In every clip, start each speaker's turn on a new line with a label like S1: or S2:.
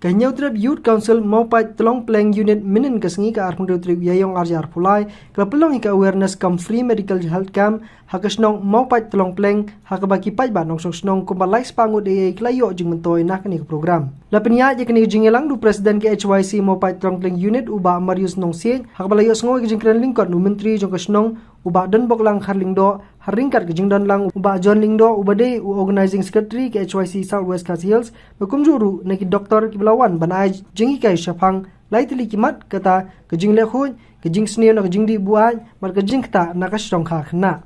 S1: Kanya Utrip Youth Council maupat telong pleng unit minin kesengi ke arpun Utrip Yayong Arjar Pulai kalau pelong ika awareness kam free medical health camp hakasnong maupat telong pleng hakabaki pai ba nong snong kumbalai spangut de klayo jing mentoy nak ni program. Lapenya je kini jingelang du presiden ke HYC maupat telong pleng unit uba Marius Nong Sing hakabalayo sngo ke jingkran lingkot nu menteri jong kasnong uba dan boklang harlingdo haringkat ke jingdan lang uba John Lingdo uba de organizing secretary ke HYC Southwest Khasi Hills bekumjuru neki doktor kiblawan banai jingi kai syafang lai tili kimat kata ke jing lekhun ke jing sneo na ke jing di buai mar ke jing kata na ka strong kha khna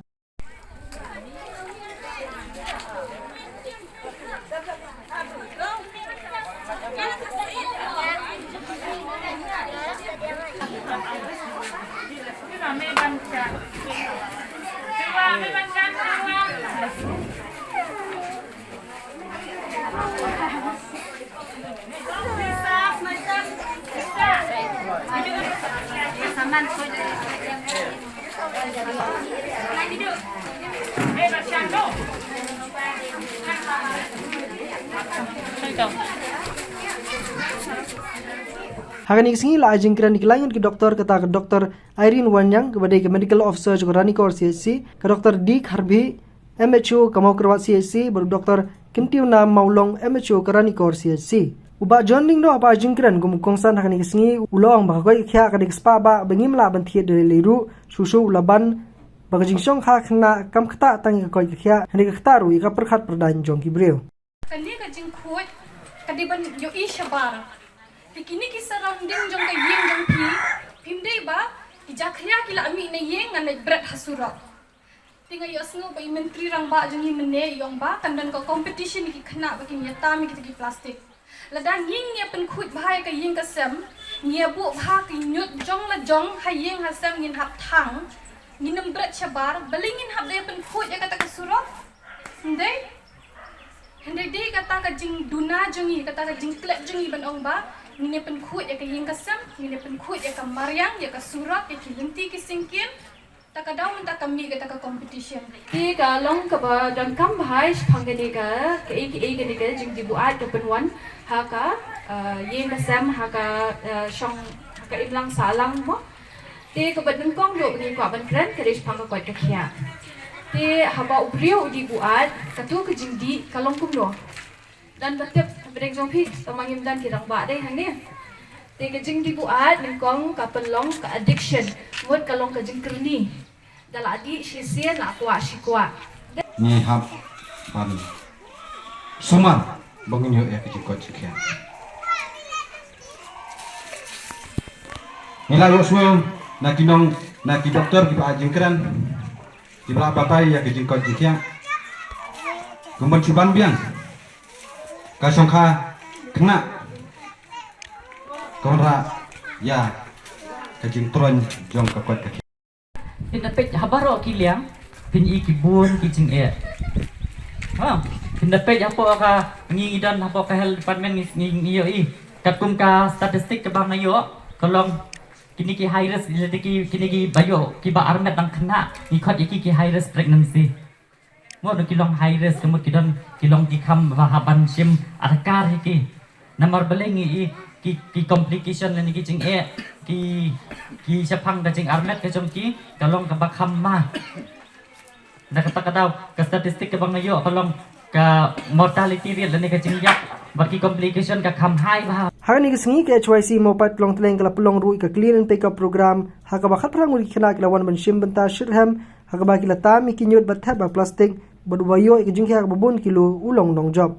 S1: Hakani kesingi la jingkran dikilangun ke doktor kata ke doktor Irene Wanyang kepada ke medical officer Jogorani Kor CHC ke doktor Dick Harbi MHO Kamau Kerwat CHC baru doktor Kintiuna Maulong MHO Kerani Kor CHC. Uba John Lingdo apa jingkran gumukongsan hakani kesingi ulong bakoi kya kadik spa ba bengimla bantiet dari liru susu ulaban bagajingsong ha khna kam khata tangi koi kya hani khataru ika perkhat perdan jong kibreu.
S2: Kali ka jingkhut kadiban yo ishabar Kini ki surrounding jong ka yeng jong pi pimdei ba ijakhya kila ami na yeng ngan berat hasura tinga yo sngo ba menteri rang ba jong ni mene yong ba kandan ko competition ki khna ba kin yata mi ki plastic ladan yeng ya pen khut bhai ka yeng ka sem nia bu bha ki nyut jong la jong ha yeng ha sem ngin hap thang nginam berat chabar balingin hap de pen khut ya kata ka sura ndei hende de kata ka jing duna jongi kata ka jing klep jongi ban ong ba Nini penkut ya ke yang kasam, nini penkut ya ke mariang, ya ke surat, ya ke lenti ke singkin, tak ada orang tak kami kita ke competition.
S3: Di kalong ke dan kam bahai pangkeni ke ni ke jing dibuat ke penwan haka yang kasam haka shong haka iblang salang mo. Di ke badan kong do ni kuat ban keren ke dis pangka kuat ke kia. Di haba ubriu dibuat katu ke jing di kalong kum do. Dan bertiap bereng jong pi tamangim dan kirang ba deh hang ni te kejing dibuat lengkong ka pelong ka addiction mut kalong ka jing kerni dala adi sisian la kwa shikwa
S4: ni hap pan somar bangin yo ya kejing ko chikya nila yo swem na kinong na ki doktor ki pa jingkran di bala batai ya kejing ko chikya kumban chuban biang Kasongkha kena konra ya kajing tron jong kakot kaki.
S5: Pinapit habaro kiliang pin ikibun kijing pinapit apo ka ngingidan apo ka health department ngiyo katum ka statistik ke bang ayo kolong kini ki high risk kini ki bayo ki ba armet ang kena ikot iki ki high risk pregnancy. Mo no kilong high risk kemut kilong dikam bahaban sim arakar hiki namar belengi ki complication ni kijing ki sapang kajing armet kajong ki kalong kabakam ma nakata kadaw ka statistic ka bang ayo kalong ka mortality rate ni kajing yak baki complication ka kam high ba
S1: Hakani kesingi ke HYC maupat telong teleng kala pelong rui ke clean and pick up program hakabakat perang uli kena kilawan bensim benta shirham hakabaki lata mi kinyut batha ba plastik Badubayo ikijing kaya babon kilo ulong nong job.